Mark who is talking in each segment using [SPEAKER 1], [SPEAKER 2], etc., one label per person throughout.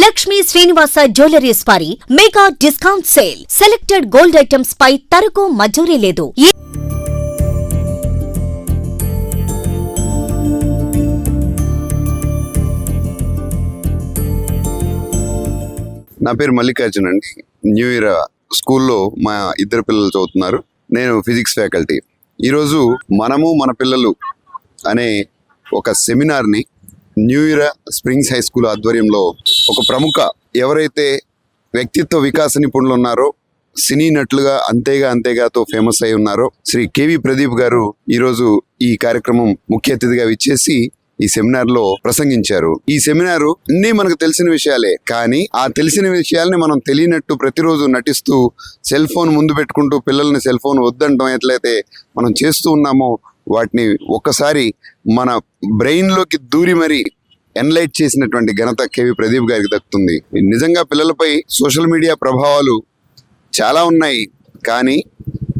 [SPEAKER 1] Lakshmi Srinivasa jewelleries వారి mega discount sale. Selected gold items పై తరకు మజూరీ లేదు.
[SPEAKER 2] నా పేరు మల్లికార్జున్ అండి. న్యూ ఇయర్ స్కూల్లో మా ఇద్దరు పిల్లలు చదువుతున్నారు. నేను ఫిజిక్స్ ఫ్యాకల్టీ. ఈరోజు మనము మన పిల్లలు అనే ఒక సెమినార్ని new year springs high school ఆధ్వర్యంలో ఒక ప్రముఖ ఎవరైతే వ్యక్తిత్వ వికాస నిపుణులు ఉన్నారో, సినీ నటులుగా అంతేగాతో ఫేమస్ అయి ఉన్నారో శ్రీ కేవి ప్రదీప్ గారు ఈరోజు ఈ కార్యక్రమం ముఖ్య అతిథిగా విచ్చేసి ఈ సెమినార్ లో ప్రసంగించారు. ఈ సెమినారు అన్ని మనకు తెలిసిన విషయాలే, కానీ ఆ తెలిసిన విషయాల్ని మనం తెలియనట్టు ప్రతిరోజు నటిస్తూ సెల్ ఫోన్ ముందు పెట్టుకుంటూ పిల్లల్ని సెల్ ఫోన్ వద్దంటాం ఎట్లయితే మనం చేస్తూ ఉన్నామో వాటిని ఒక్కసారి మన బ్రెయిన్ లోకి దూరి మరి ఎన్లైట్ చేసినటువంటి ఘనత కేవి ప్రదీప్ గారికి దక్కుతుంది. నిజంగా పిల్లలపై సోషల్ మీడియా ప్రభావాలు చాలా ఉన్నాయి, కానీ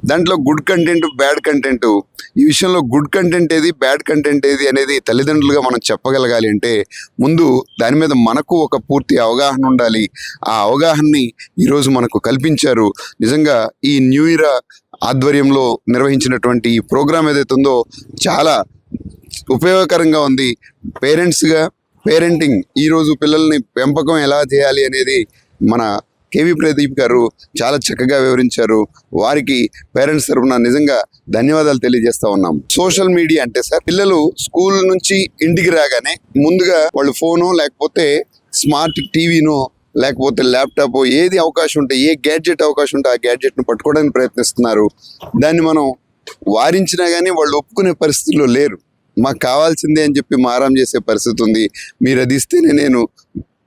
[SPEAKER 2] దాంట్లో గుడ్ కంటెంట్, బ్యాడ్ కంటెంట్, ఈ విషయంలో గుడ్ కంటెంట్ ఏది, బ్యాడ్ కంటెంట్ ఏది అనేది తల్లిదండ్రులుగా మనం చెప్పగలగాలి అంటే ముందు దాని మీద మనకు ఒక పూర్తి అవగాహన ఉండాలి. ఆ అవగాహనని ఈరోజు మనకు కల్పించారు. నిజంగా ఈ న్యూ ఇయర్ ఆధ్వర్యంలో నిర్వహించినటువంటి ఈ ప్రోగ్రాం ఏదైతే ఉందో చాలా ఉపయోగకరంగా ఉంది. పేరెంటింగ్ ఈరోజు పిల్లల్ని పెంపకం ఎలా చేయాలి అనేది మన కేవి ప్రదీప్ గారు చాలా చక్కగా వివరించారు. వారికి పేరెంట్స్ తరఫున నిజంగా ధన్యవాదాలు తెలియజేస్తా ఉన్నాం. సోషల్ మీడియా అంటే సార్, పిల్లలు స్కూల్ నుంచి ఇంటికి రాగానే ముందుగా వాళ్ళు ఫోను లేకపోతే స్మార్ట్ టీవీనో లేకపోతే ల్యాప్టాప్ ఏది అవకాశం ఉంటే, ఏ గ్యాడ్జెట్ అవకాశం ఉంటే ఆ గ్యాడ్జెట్ను పట్టుకోవడానికి ప్రయత్నిస్తున్నారు. దాన్ని మనం వారించినా కానీ వాళ్ళు ఒప్పుకునే పరిస్థితుల్లో లేరు. మాకు కావాల్సిందే అని చెప్పి మారం చేసే పరిస్థితి ఉంది. మీరు అది ఇస్తేనే నేను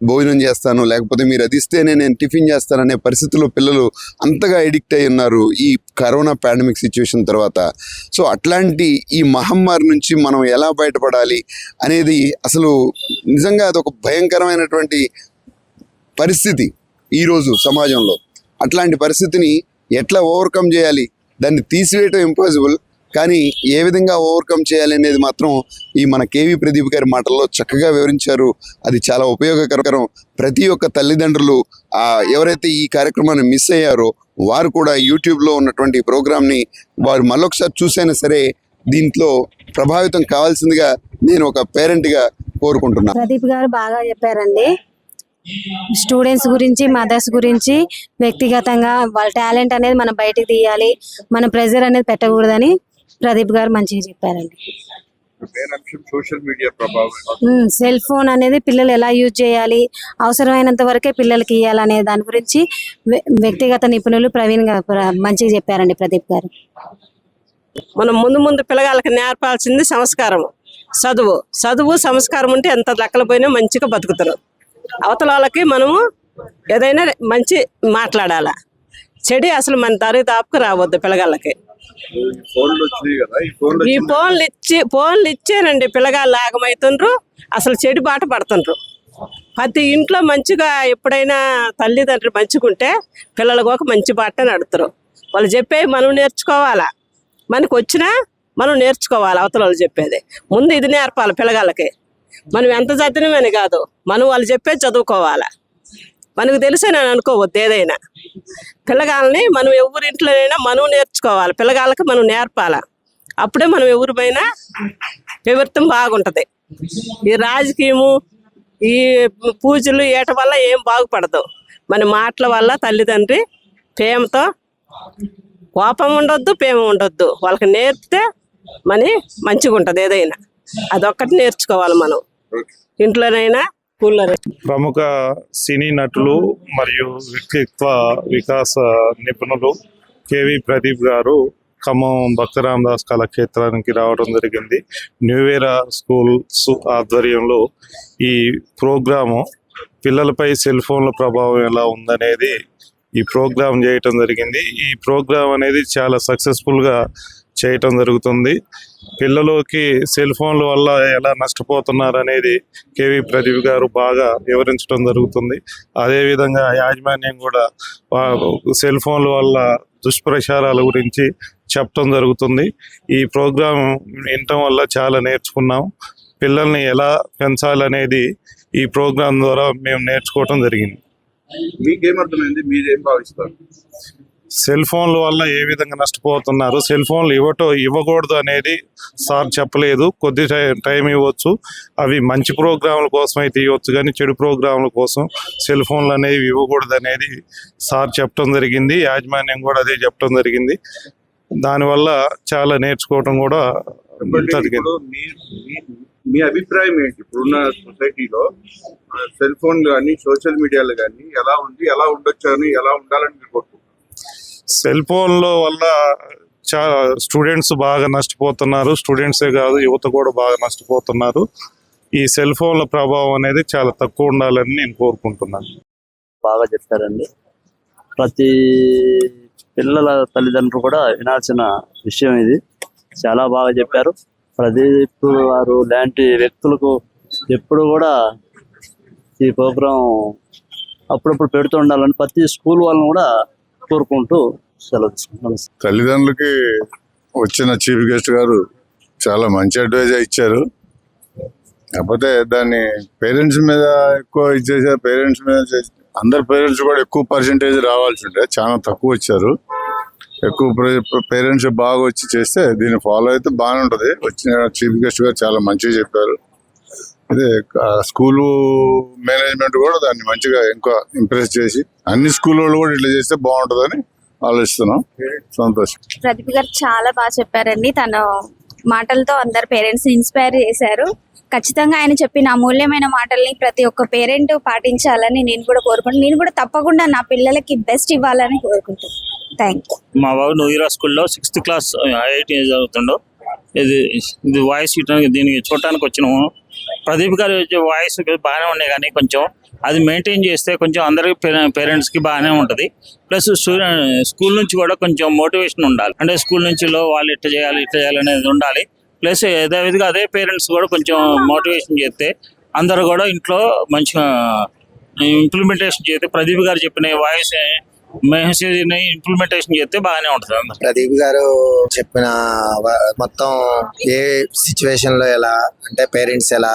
[SPEAKER 2] భోజనం చేస్తాను, లేకపోతే మీరు అది ఇస్తేనే నేను టిఫిన్ చేస్తాననే పరిస్థితుల్లో పిల్లలు అంతగా ఎడిక్ట్ అయి ఉన్నారు ఈ కరోనా పాండమిక్ సిచ్యువేషన్ తర్వాత. సో అట్లాంటి ఈ మహమ్మారి నుంచి మనం ఎలా బయటపడాలి అనేది అసలు నిజంగా అదొక భయంకరమైనటువంటి పరిస్థితి ఈరోజు సమాజంలో. అట్లాంటి పరిస్థితిని ఎట్లా ఓవర్కమ్ చేయాలి, దాన్ని తీసివేయటం ఇంపాసిబుల్, కానీ ఏ విధంగా ఓవర్కమ్ చేయాలి అనేది మాత్రం ఈ మన కేవి ప్రదీప్ గారి మాటల్లో చక్కగా వివరించారు. అది చాలా ఉపయోగకరం. ప్రతి ఒక్క తల్లిదండ్రులు ఎవరైతే ఈ కార్యక్రమాన్ని మిస్ అయ్యారో వారు కూడా యూట్యూబ్లో ఉన్నటువంటి ప్రోగ్రామ్ని వారు మళ్ళొకసారి చూసైనా సరే దీంట్లో ప్రభావితం కావాల్సిందిగా నేను ఒక పేరెంట్గా కోరుకుంటున్నాను.
[SPEAKER 3] ప్రదీప్ గారు బాగా చెప్పారండి. స్టూడెంట్స్ గురించి, మదర్స్ గురించి, వ్యక్తిగతంగా వాళ్ళ టాలెంట్ అనేది మనం బయటకు తీయాలి, మన ప్రెజర్ అనేది పెట్టకూడదని ప్రదీప్ గారు మంచిగా చెప్పారండి. సెల్ ఫోన్ అనేది పిల్లలు ఎలా యూజ్ చేయాలి, అవసరమైనంత వరకే పిల్లలకి ఇవ్వాలనే దాని గురించి వ్యక్తిగత నిపుణులు ప్రవీణ్ గారు మంచిగా చెప్పారండి. ప్రదీప్ గారు
[SPEAKER 4] మనం ముందు పిల్లగాళ్ళకి నేర్పాల్సింది సంస్కారం, చదువు సంస్కారం ఉంటే ఎంత లెక్కలు పోయినా మంచిగా బతుకుతారు. అవతల వాళ్ళకి మనము ఏదైనా మంచి మాట్లాడాలా, చెడు అసలు మన దాపుకు రావద్దు పిల్లగాళ్ళకి. ఈ ఫోన్లు ఇచ్చేనండి పిల్లగాళ్ళు ఆగమవుతుండ్రు, అసలు చెడు బాట పడుతుండ్రు. ప్రతి ఇంట్లో మంచిగా ఎప్పుడైనా తల్లిదండ్రులు మంచిగుంటే పిల్లలకు ఒక మంచి బాట నడుతురు. వాళ్ళు చెప్పేవి మనం నేర్చుకోవాలా, మనకు వచ్చినా మనం నేర్చుకోవాలి. అవతల వాళ్ళు చెప్పేది ముందు ఇది నేర్పాలి పిల్లగాళ్ళకి. మనం ఎంత చదివినమని కాదు, మనం వాళ్ళు చెప్పేది చదువుకోవాలా. మనకు తెలిసే నేను అనుకోవద్దు. ఏదైనా పిల్లగాళ్ళని మనం ఎవరింట్లోనైనా మనం నేర్చుకోవాలి, పిల్లగాళ్ళకి మనం నేర్పాలా. అప్పుడే మనం ఎవరిపైనా ప్రవృత్తం బాగుంటుంది. ఈ రాజకీయము, ఈ పూజలు ఏట వల్ల ఏం బాగుపడదు. మన మాటల వల్ల తల్లిదండ్రి ప్రేమతో, కోపం ఉండొద్దు, ప్రేమ ఉండొద్దు. వాళ్ళకి నేర్పితే మంచిగా ఉంటుంది. ఏదైనా అదొక్కటి నేర్చుకోవాలి మనం, ఇంట్లోనైనా స్కూల్లోనైనా.
[SPEAKER 5] ప్రముఖ సినీ నటులు మరియు వ్యక్తిత్వ వికాస నిపుణులు కేవి ప్రదీప్ గారు ఖమ్మం భక్త రామదాస్ కళాక్షేత్రానికి రావడం జరిగింది. న్యూ ఇయర్ స్కూల్స్ ఆధ్వర్యంలో ఈ ప్రోగ్రాము పిల్లలపై సెల్ ఫోన్ల ప్రభావం ఎలా ఉందనేది ఈ ప్రోగ్రాం చేయటం జరిగింది. ఈ ప్రోగ్రాం అనేది చాలా సక్సెస్ఫుల్గా చేయటం జరుగుతుంది. పిల్లలకి సెల్ ఫోన్ల వల్ల ఎలా నష్టపోతున్నారు అనేది కేవి ప్రదీప్ గారు బాగా వివరించడం జరుగుతుంది. అదేవిధంగా యాజమాన్యం కూడా సెల్ ఫోన్ల వల్ల దుష్ప్రచారాల గురించి చెప్పడం జరుగుతుంది. ఈ ప్రోగ్రాం వినటం వల్ల చాలా నేర్చుకున్నాం. పిల్లల్ని ఎలా పెంచాలనేది ఈ ప్రోగ్రాం ద్వారా మేము నేర్చుకోవటం జరిగింది.
[SPEAKER 2] మీకేమర్థమైంది, మీరేం భావిస్తారు?
[SPEAKER 5] సెల్ ఫోన్ల వల్ల ఏ విధంగా నష్టపోతున్నారు, సెల్ ఫోన్లు ఇవ్వకూడదు అనేది సార్ చెప్పలేదు. కొద్ది టైం ఇవ్వచ్చు, అవి మంచి ప్రోగ్రాముల కోసం అయితే ఇవ్వచ్చు, కానీ చెడు ప్రోగ్రాముల కోసం సెల్ ఫోన్లు అనేవి ఇవ్వకూడదు అనేది సార్ చెప్పడం జరిగింది. యాజమాన్యం కూడా అదే చెప్పడం జరిగింది. దానివల్ల చాలా నేర్చుకోవటం కూడా జరిగింది.
[SPEAKER 2] మీ అభిప్రాయం ఏంటి? ఇప్పుడున్న సొసైటీలో సెల్ ఫోన్ కానీ సోషల్ మీడియాలో కానీ ఎలా ఉంది, ఎలా ఉండొచ్చు అని, ఎలా ఉండాలని మీరు కోరుకుంటున్నారు?
[SPEAKER 5] సెల్ ఫోన్ల వల్ల చాలా స్టూడెంట్స్ బాగా నష్టపోతున్నారు. స్టూడెంట్సే కాదు, యువత కూడా బాగా నష్టపోతున్నారు. ఈ సెల్ ఫోన్ల ప్రభావం అనేది చాలా తక్కువ ఉండాలని నేను కోరుకుంటున్నాను.
[SPEAKER 6] బాగా చెప్పారండి. ప్రతి పిల్లల తల్లిదండ్రులు కూడా వినాల్సిన విషయం ఇది. చాలా బాగా చెప్పారు. ప్రదీప్ గారు లాంటి వ్యక్తులకు ఎప్పుడు కూడా ఈ ప్రోగ్రాం అప్పుడప్పుడు పెడుతూ ఉండాలని ప్రతి స్కూల్ వాళ్ళని కూడా కోరుకుంటూ సెలవు.
[SPEAKER 7] తల్లిదండ్రులకి వచ్చిన చీఫ్ గెస్ట్ గారు చాలా మంచి అడ్వైజ్ ఇచ్చారు. కాకపోతే దాన్ని పేరెంట్స్ మీద ఎక్కువ ఇచ్చేసారు. పేరెంట్స్ మీద అందరు పేరెంట్స్ కూడా ఎక్కువ పర్సెంటేజ్ రావాల్సి ఉంటే చాలా తక్కువ వచ్చారు. ఎక్కువ పేరెంట్స్ బాగా వచ్చి చేస్తే దీన్ని ఫాలో అయితే బాగానే ఉంటుంది. వచ్చిన చీఫ్ గెస్ట్ గారు చాలా మంచిగా చెప్పారు. అదే స్కూలు మేనేజ్మెంట్ కూడా దాన్ని మంచిగా ఇంకా ఇంప్రెస్ చేసి అన్ని స్కూల్ వాళ్ళు కూడా ఇట్లా చేస్తే బాగుంటుందని ఆలోచిస్తున్నాం. సంతోషం.
[SPEAKER 8] ప్రదీప్ గారు చాలా బాగా చెప్పారండి. తన మాటలతో అందరు పేరెంట్స్ ఇన్స్పైర్ చేశారు. ఖచ్చితంగా ఆయన చెప్పిన అమూల్యమైన మాటల్ని ప్రతి ఒక్క పేరెంట్ పాటించాలని నేను కూడా కోరుకుంటున్నాను. నేను కూడా తప్పకుండా నా పిల్లలకి బెస్ట్ ఇవ్వాలని కోరుకుంటున్నాను. Thank you.
[SPEAKER 9] మా బాబు నూయిరా స్కూల్లో 6th క్లాస్ IIT చదువుతుండో. ఇది వాయిస్ దీనికి చూడటానికి వచ్చినాము. ప్రదీప్ గారు వాయిస్ బాగానే ఉన్నాయి, కానీ కొంచెం అది మెయింటైన్ చేస్తే కొంచెం అందరికి పేరెంట్స్కి బాగానే ఉంటుంది. ప్లస్ స్కూల్ నుంచి కూడా కొంచెం మోటివేషన్ ఉండాలి. అంటే స్కూల్ నుంచి వాళ్ళు ఇట్లా చేయాలి అనేది ఉండాలి. ప్లస్ యథావిధిగా అదే పేరెంట్స్ కూడా కొంచెం మోటివేషన్ చేస్తే అందరూ కూడా ఇంట్లో మంచిగా ఇంప్లిమెంటేషన్ చేస్తే ప్రదీప్ గారు చెప్పిన వాయిస్ మెసేజ్ని ఇంప్లిమెంటేషన్ చేస్తే బాగానే ఉంటుంది.
[SPEAKER 10] ప్రదీప్ గారు చెప్పిన మొత్తం ఏ సిచ్యువేషన్ లో ఎలా అంటే పేరెంట్స్ ఎలా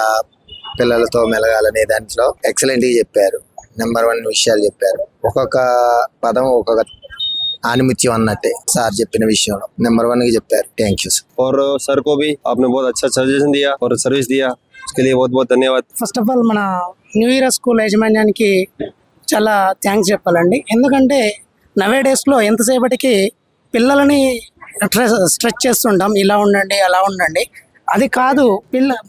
[SPEAKER 10] పిల్లలతో మెలగాలనే దాంట్లో ఎక్సలెంట్ గా చెప్పారు. నెంబర్ 1 విషయాలు చెప్పారు. ఒక్కొక్క పదం ఒక్కొక్క आनिमुत्य अन्नट्टे सार చెప్పిన విషయంలో నెంబర్ 1 కి చెప్పారు. Thank you sir.
[SPEAKER 11] और सर को भी आपने बहुत अच्छा सजेशन दिया और सर्विस दिया, उसके लिए बहुत बहुत धन्यवाद।
[SPEAKER 12] ఫస్ట్ ఆఫ్ ఆల్ మన న్యూ ఇయర్ స్కూల్ యాజమాన్యానికి చాలా థ్యాంక్స్ చెప్పాలండి. ఎందుకంటే నవే డేస్లో ఎంతసేపటికి పిల్లలని స్ట్రెచ్ చేస్తుంటాం, ఇలా ఉండండి అలా ఉండండి. అది కాదు,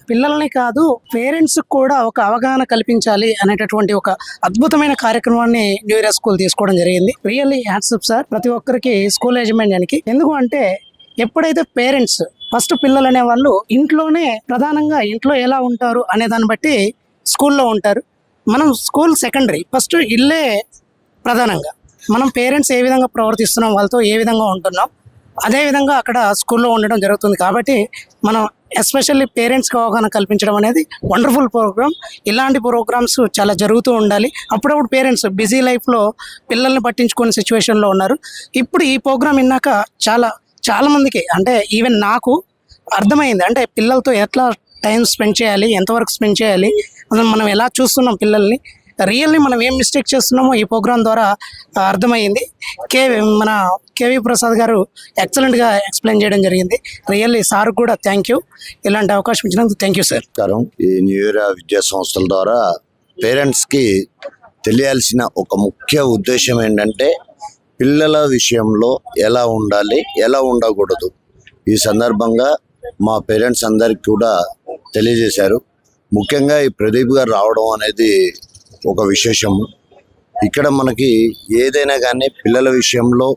[SPEAKER 12] పిల్లల్ని కాదు పేరెంట్స్ కూడా ఒక అవగాహన కల్పించాలి అనేటటువంటి ఒక అద్భుతమైన కార్యక్రమాన్ని న్యూ ఇయర్ స్కూల్ తీసుకోవడం జరిగింది. రియల్లీ హ్యాట్స్ సార్ ప్రతి ఒక్కరికి, స్కూల్ యాజమాన్యానికి. ఎందుకు అంటే ఎప్పుడైతే పేరెంట్స్ ఫస్ట్ పిల్లలు అనే వాళ్ళు ఇంట్లోనే ప్రధానంగా ఇంట్లో ఎలా ఉంటారు అనే దాన్ని బట్టి స్కూల్లో ఉంటారు. మనం స్కూల్ సెకండరీ, ఫస్ట్ ఇల్లే ప్రధానంగా. మనం పేరెంట్స్ ఏ విధంగా ప్రవర్తిస్తున్నాం, వాళ్ళతో ఏ విధంగా ఉంటున్నాం, అదేవిధంగా అక్కడ స్కూల్లో ఉండడం జరుగుతుంది. కాబట్టి మనం ఎస్పెషల్లీ పేరెంట్స్కి అవగాహన కల్పించడం అనేది వండర్ఫుల్ ప్రోగ్రామ్. ఇలాంటి ప్రోగ్రామ్స్ చాలా జరుగుతూ ఉండాలి. అప్పుడప్పుడు పేరెంట్స్ బిజీ లైఫ్లో పిల్లల్ని పట్టించుకునే సిచ్యువేషన్లో ఉన్నారు. ఇప్పుడు ఈ ప్రోగ్రామ్ విన్నాక చాలా మందికి, అంటే ఈవెన్ నాకు అర్థమైంది, అంటే పిల్లలతో ఎట్లా టైం స్పెండ్ చేయాలి, ఎంతవరకు స్పెండ్ చేయాలి, అసలు మనం ఎలా చూస్తున్నాం పిల్లల్ని, రియల్లీ మనం ఏం మిస్టేక్ చేస్తున్నామో ఈ ప్రోగ్రామ్ ద్వారా అర్థమైంది. మన కేవీ ప్రసాద్ గారు ఎక్సలెంట్గా ఎక్స్ప్లెయిన్ చేయడం జరిగింది. రియల్లీ సార్ కూడా థ్యాంక్ యూ, ఇలాంటి అవకాశం ఇచ్చినందుకు థ్యాంక్ యూ సార్.
[SPEAKER 10] ఈ న్యూ ఇయర్ విద్యా సంస్థల ద్వారా పేరెంట్స్కి తెలియాల్సిన ఒక ముఖ్య ఉద్దేశం ఏంటంటే పిల్లల విషయంలో ఎలా ఉండాలి, ఎలా ఉండకూడదు. ఈ సందర్భంగా మా పేరెంట్స్ అందరికి కూడా తెలియజేశారు. ముఖ్యంగా ఈ ప్రదీప్ గారు రావడం అనేది ఒక విశేషము. ఇక్కడ మనకి ఏదైనా కానీ పిల్లల విషయంలో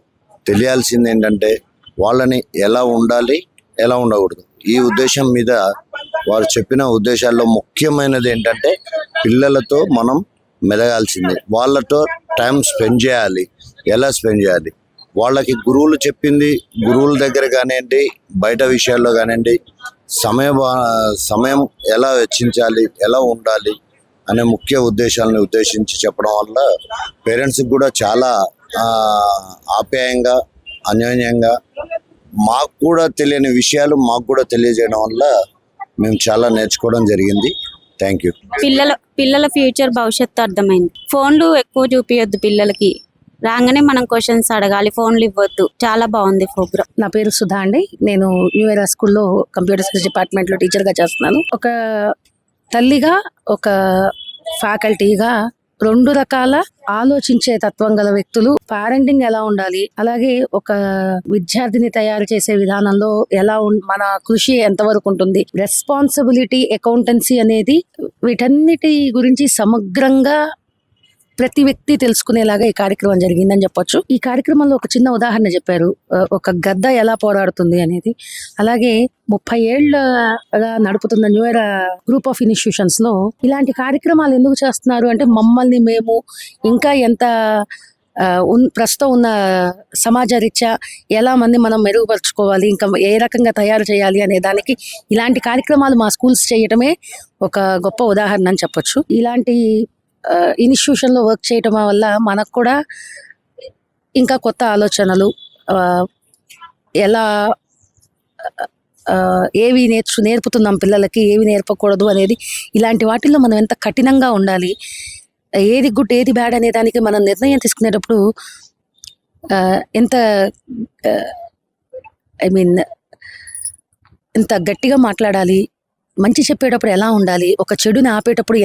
[SPEAKER 10] తెలియాల్సింది ఏంటంటే వాళ్ళని ఎలా ఉండాలి, ఎలా ఉండకూడదు. ఈ ఉద్దేశం మీద వారు చెప్పిన ఉద్దేశాల్లో ముఖ్యమైనది ఏంటంటే పిల్లలతో మనం మెదగాల్సిందే, వాళ్ళతో టైం స్పెండ్ చేయాలి. ఎలా స్పెండ్ చేయాలి, వాళ్ళకి గురువులు చెప్పింది, గురువుల దగ్గర కానివ్వండి, బయట విషయాల్లో కానివ్వండి, సమయం ఎలా వెచ్చించాలి, ఎలా ఉండాలి అనే ముఖ్య ఉద్దేశాలను ఉద్దేశించి చెప్పడం వల్ల పేరెంట్స్కి కూడా చాలా ఆప్యాయంగా, అన్యోన్యంగా, మాకు కూడా తెలియని విషయాలు మాకు కూడా తెలియజేయడం వల్ల మేము చాలా నేర్చుకోవడం జరిగింది. Thank you.
[SPEAKER 8] పిల్లల ఫ్యూచర్ భవిష్యత్తు అర్థమైంది. ఫోన్లు ఎక్కువ చూపియొద్దు పిల్లలకి. రాగానే మనం క్వశ్చన్స్ అడగాలి, ఫోన్లు ఇవ్వద్దు. చాలా బాగుంది ప్రోగ్రామ్.
[SPEAKER 12] నా పేరు సుధా అండి. నేను న్యూ ఎరా స్కూల్లో కంప్యూటర్ సైన్స్ డిపార్ట్మెంట్లో టీచర్గా చేస్తున్నాను. ఒక తల్లిగా, ఒక ఫ్యాకల్టీగా 2 రకాల ఆలోచించే తత్వం గల వ్యక్తులు పేరెంటింగ్ ఎలా ఉండాలి, అలాగే ఒక విద్యార్థిని తయారు చేసే విధానంలో మన కృషి ఎంతవరకు ఉంటుంది, రెస్పాన్సిబిలిటీ, అకౌంటెన్సీ అనేది వీటన్నిటి గురించి సమగ్రంగా ప్రతి వ్యక్తి తెలుసుకునేలాగా ఈ కార్యక్రమం జరిగిందని చెప్పొచ్చు. ఈ కార్యక్రమంలో ఒక చిన్న ఉదాహరణ చెప్పారు, ఒక గద్ద ఎలా పోరాడుతుంది అనేది. అలాగే 30 ఏళ్ళగా నడుపుతున్న new era group of institutions లో ఇలాంటి కార్యక్రమాలు ఎందుకు చేస్తున్నారు అంటే, మమ్మల్ని మేము ఇంకా ఎంత ప్రస్తుతం ఉన్న సమాజ రీత్యా ఎలా మంది మనం మెరుగుపరుచుకోవాలి, ఇంకా ఏ రకంగా తయారు చేయాలి అనే దానికి ఇలాంటి కార్యక్రమాలు మా స్కూల్స్ చేయటమే ఒక గొప్ప ఉదాహరణ అని చెప్పొచ్చు. ఇలాంటి ఇన్స్టిట్యూషన్లో వర్క్ చేయటం వల్ల మనకు కూడా ఇంకా కొత్త ఆలోచనలు, ఎలా ఏవి నేర్పుతున్నాం పిల్లలకి, ఏవి నేర్పకూడదు అనేది, ఇలాంటి వాటిల్లో మనం ఎంత కఠినంగా ఉండాలి, ఏది గుడ్ ఏది బ్యాడ్ అనే దానికి మనం నిర్ణయం తీసుకునేటప్పుడు ఎంత ఎంత గట్టిగా మాట్లాడాలి, మంచి చెప్పేటప్పుడు ఎలా ఉండాలి, ఒక చెడుని ఆపేటప్పుడు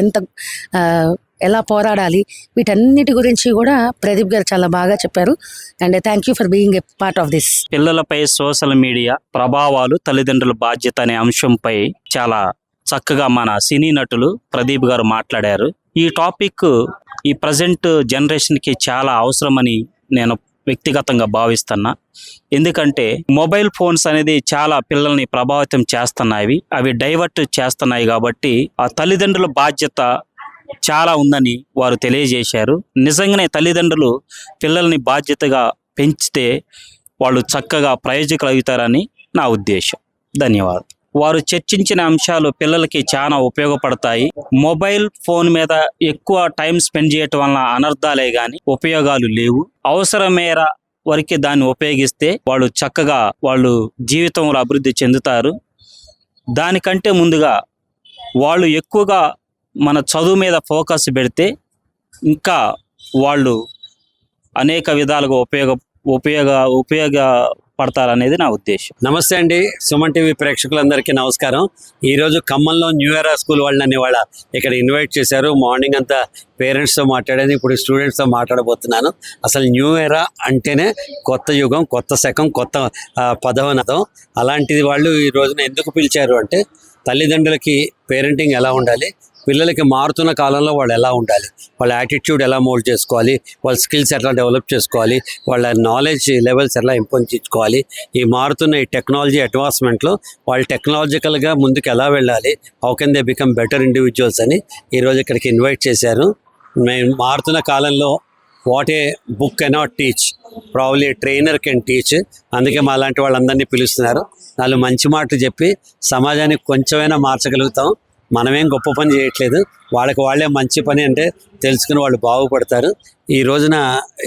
[SPEAKER 12] ఎలా పోరాడాలి, వీటన్నిటి గురించి కూడా ప్రదీప్ గారు చాలా బాగా చెప్పారు. And thank you for being a part of this.
[SPEAKER 9] పిల్లలపై సోషల్ మీడియా ప్రభావాలు, తల్లిదండ్రుల బాధ్యత అనే అంశంపై చాలా చక్కగా మన సినీ నటులు ప్రదీప్ గారు మాట్లాడారు. ఈ టాపిక్ ఈ ప్రజెంట్ జనరేషన్కి చాలా అవసరమని నేను వ్యక్తిగతంగా భావిస్తున్నా. ఎందుకంటే మొబైల్ ఫోన్స్ అనేది చాలా పిల్లల్ని ప్రభావితం చేస్తున్నాయి, అవి డైవర్ట్ చేస్తున్నాయి. కాబట్టి ఆ తల్లిదండ్రుల బాధ్యత చాలా ఉందని వారు తెలియజేశారు. నిజంగానే తల్లిదండ్రులు పిల్లల్ని బాధ్యతగా పెంచితే వాళ్ళు చక్కగా ప్రయోజకులు అవుతారని నా ఉద్దేశం. ధన్యవాదాలు. వారు చర్చించిన అంశాలు పిల్లలకి చాలా ఉపయోగపడతాయి. మొబైల్ ఫోన్ మీద ఎక్కువ టైం స్పెండ్ చేయటం వలన అనర్థాలే కానీ ఉపయోగాలు లేవు. అవసరం మేర వరకే దాన్ని ఉపయోగిస్తే వాళ్ళు చక్కగా వాళ్ళు జీవితంలో అభివృద్ధి చెందుతారు. దానికంటే ముందుగా వాళ్ళు ఎక్కువగా మన చదువు మీద ఫోకస్ పెడితే ఇంకా వాళ్ళు అనేక విధాలుగా ఉపయోగపడతారనేది నా ఉద్దేశం.
[SPEAKER 13] నమస్తే అండి, సుమన్ టీవీ ప్రేక్షకులందరికీ నమస్కారం. ఈరోజు ఖమ్మంలో న్యూ ఎరా స్కూల్ వాళ్ళని ఇక్కడ ఇన్వైట్ చేశారు. మార్నింగ్ అంతా పేరెంట్స్తో మాట్లాడేది, ఇప్పుడు స్టూడెంట్స్తో మాట్లాడబోతున్నాను. అసలు న్యూ ఎరా అంటేనే కొత్త యుగం, కొత్త శకం, కొత్త పదవనతం. అలాంటిది వాళ్ళు ఈ రోజున ఎందుకు పిలిచారు అంటే, తల్లిదండ్రులకి పేరెంటింగ్ ఎలా ఉండాలి, పిల్లలకి మారుతున్న కాలంలో వాళ్ళు ఎలా ఉండాలి, వాళ్ళ యాటిట్యూడ్ ఎలా మోల్డ్ చేసుకోవాలి, వాళ్ళ స్కిల్స్ ఎట్లా డెవలప్ చేసుకోవాలి, వాళ్ళ నాలెడ్జ్ లెవెల్స్ ఎలా ఇంపొందించుకోవాలి, ఈ మారుతున్న ఈ టెక్నాలజీ అడ్వాన్స్మెంట్లో వాళ్ళు టెక్నాలజికల్గా ముందుకు ఎలా వెళ్ళాలి, how can they become better individuals అని ఈరోజు ఇక్కడికి ఇన్వైట్ చేశారు. మేము మారుతున్న కాలంలో what a book cannot teach, probably trainer can teach. అందుకే మా లాంటి వాళ్ళందరినీ పిలుస్తున్నారు. వాళ్ళు మంచి మాటలు చెప్పి సమాజాన్ని కొంచెమైనా మార్చగలుగుతాం. మనమేం గొప్ప పని చేయట్లేదు, వాళ్ళకి వాళ్ళే మంచి పని అంటే తెలుసుకుని వాళ్ళు బాగుపడతారు. ఈ రోజున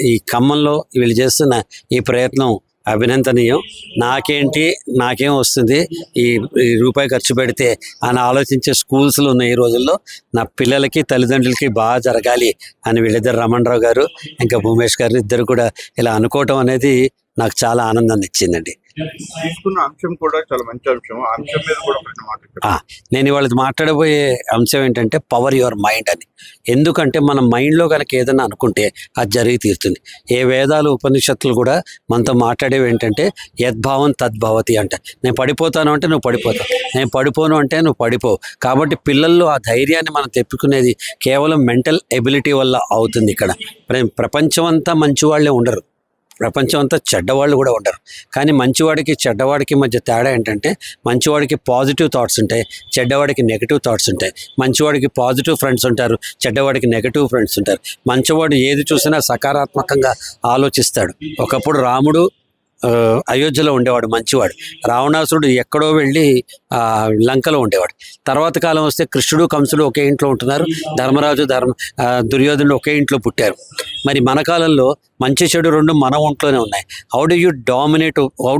[SPEAKER 13] ఈ ఖమ్మంలో వీళ్ళు చేస్తున్న ఈ ప్రయత్నం అభినందనీయం. నాకేం వస్తుంది ఈ రూపాయి ఖర్చు పెడితే అని ఆలోచించే స్కూల్స్లో ఉన్న ఈ రోజుల్లో నా పిల్లలకి తల్లిదండ్రులకి బాగా జరగాలి అని వీళ్ళిద్దరు రమణరావు గారు ఇంకా భూమేష్ గారు ఇద్దరు కూడా ఇలా అనుకోవటం అనేది నాకు చాలా ఆనందాన్ని ఇచ్చిందండి.
[SPEAKER 7] తీసుకున్న అంశం కూడా చాలా మంచి అంశం. ఆ అంశం మీద కూడా
[SPEAKER 13] నేను ఇవాళ మాట్లాడబోయే అంశం ఏంటంటే పవర్ యువర్ మైండ్ అని. ఎందుకంటే మన మైండ్లో కనుక ఏదైనా అనుకుంటే అది జరిగి తీరుతుంది. ఏ వేదాలు ఉపనిషత్తులు కూడా మనతో మాట్లాడేవి ఏంటంటే యద్భావం తద్భవతి అంట. నేను పడిపోతాను అంటే నువ్వు పడిపోతావు, నేను పడిపోను అంటే నువ్వు పడిపోవు. కాబట్టి పిల్లల్లో ఆ ధైర్యాన్ని మనం తెప్పుకునేది కేవలం మెంటల్ ఎబిలిటీ వల్ల అవుతుంది. ఇక్కడ ప్రపంచం అంతా మంచి వాళ్ళే ఉండరు, ప్రపంచం అంతా చెడ్డవాళ్ళు కూడా ఉండరు. కానీ మంచివాడికి చెడ్డవాడికి మధ్య తేడా ఏంటంటే, మంచివాడికి పాజిటివ్ థాట్స్ ఉంటాయి, చెడ్డవాడికి నెగిటివ్ థాట్స్ ఉంటాయి. మంచివాడికి పాజిటివ్ ఫ్రెండ్స్ ఉంటారు, చెడ్డవాడికి నెగిటివ్ ఫ్రెండ్స్ ఉంటారు. మంచివాడు ఏది చూసినా సకారాత్మకంగా ఆలోచిస్తాడు. ఒకప్పుడు రాముడు అయోధ్యలో ఉండేవాడు, మంచివాడు. రావణాసురుడు ఎక్కడో వెళ్ళి లంకలో ఉండేవాడు. తర్వాత కాలం వస్తే కృష్ణుడు కంసుడు ఒకే ఇంట్లో ఉంటున్నారు, ధర్మరాజు దుర్యోధనుడు ఒకే ఇంట్లో పుట్టారు. మరి మన కాలంలో మంచి చెడు రెండు మన ఒంట్లోనే ఉన్నాయి. How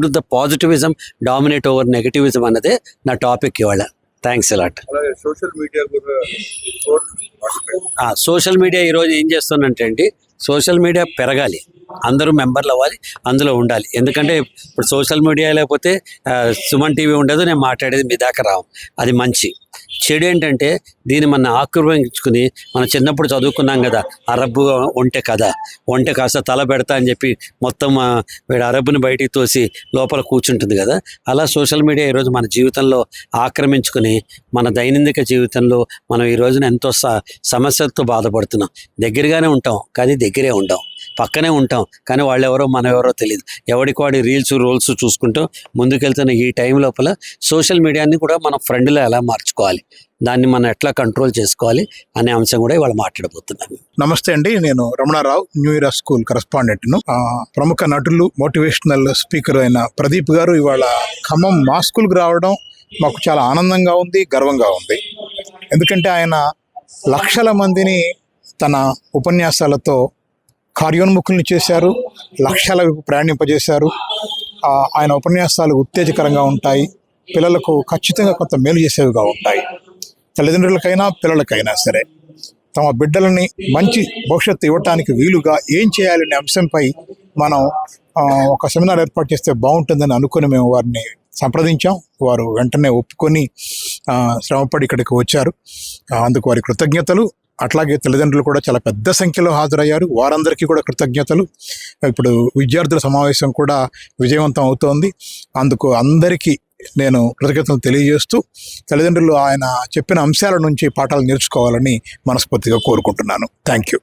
[SPEAKER 13] do the positivism dominate over negativism అన్నదే నా టాపిక్ ఇవాళ. Thanks a lot.
[SPEAKER 7] అలాగే సోషల్ మీడియా కూడా
[SPEAKER 13] సోషల్ మీడియా ఈరోజు ఏం చేస్తుందంటే అండి, సోషల్ మీడియా పెరగాలి, అందరూ మెంబర్లు అవ్వాలి, అందులో ఉండాలి. ఎందుకంటే ఇప్పుడు సోషల్ మీడియా లేకపోతే సుమన్ టీవీ ఉండదు, నేను మాట్లాడేది మీ దాకా రావు. అది మంచి. చెడు ఏంటంటే దీన్ని మనం ఆక్రమించుకుని, మనం చిన్నప్పుడు చదువుకున్నాం కదా అరబ్బు ఒంటె కథ, ఒంటె కాస్త తల పెడతా అని చెప్పి మొత్తం వీడు అరబ్బుని బయటికి తోసి లోపల కూర్చుంటుంది కదా. అలా సోషల్ మీడియా ఈరోజు మన జీవితంలో ఆక్రమించుకుని మన దైనందిక జీవితంలో మనం ఈ రోజున ఎంతో సమస్యలతో బాధపడుతున్నాం. దగ్గరగానే ఉంటాం కానీ దగ్గరే ఉంటాం, పక్కనే ఉంటాం కానీ వాళ్ళు ఎవరో మనం ఎవరో తెలియదు. ఎవరికి వాడి రూల్స్ చూసుకుంటూ ముందుకెళ్తున్న ఈ టైం లోపల సోషల్ మీడియాని కూడా మనం ఫ్రెండ్లో ఎలా మార్చుకోవాలి, దాన్ని మనం ఎట్లా కంట్రోల్ చేసుకోవాలి అనే అంశం కూడా ఇవాళ మాట్లాడబోతున్నాను.
[SPEAKER 14] నమస్తే అండి, నేను రమణారావు, న్యూ ఇయర్ స్కూల్ కరెస్పాండెంట్ను. ప్రముఖ నటులు, మోటివేషనల్ స్పీకర్ అయిన ప్రదీప్ గారు ఇవాళ ఖమ్మం మా స్కూల్కి రావడం మాకు చాలా ఆనందంగా ఉంది, గర్వంగా ఉంది. ఎందుకంటే ఆయన లక్షల మందిని తన ఉపన్యాసాలతో కార్యోన్ముఖుల్ని చేశారు, లక్షల ప్రయాణింపజేశారు. ఆయన ఉపన్యాసాలు ఉత్తేజకరంగా ఉంటాయి, పిల్లలకు ఖచ్చితంగా కొంత మేలు చేసేవిగా ఉంటాయి. తల్లిదండ్రులకైనా పిల్లలకైనా సరే తమ బిడ్డలని మంచి భవిష్యత్తు ఇవ్వటానికి వీలుగా ఏం చేయాలనే అంశంపై మనం ఒక సెమినార్ ఏర్పాటు చేస్తే బాగుంటుందని అనుకుని మేము వారిని సంప్రదించాం. వారు వెంటనే ఒప్పుకొని శ్రమపడి ఇక్కడికి వచ్చారు. అందుకు వారి కృతజ్ఞతలు. అట్లాగే తల్లిదండ్రులు కూడా చాలా పెద్ద సంఖ్యలో హాజరయ్యారు, వారందరికీ కూడా కృతజ్ఞతలు. ఇప్పుడు విద్యార్థుల సమావేశం కూడా విజయవంతం అవుతోంది, అందుకు అందరికీ నేను కృతజ్ఞతలు తెలియజేస్తూ తల్లిదండ్రులు ఆయన చెప్పిన అంశాల నుంచి పాఠాలు నేర్చుకోవాలని మనస్ఫూర్తిగా కోరుకుంటున్నాను. Thank you.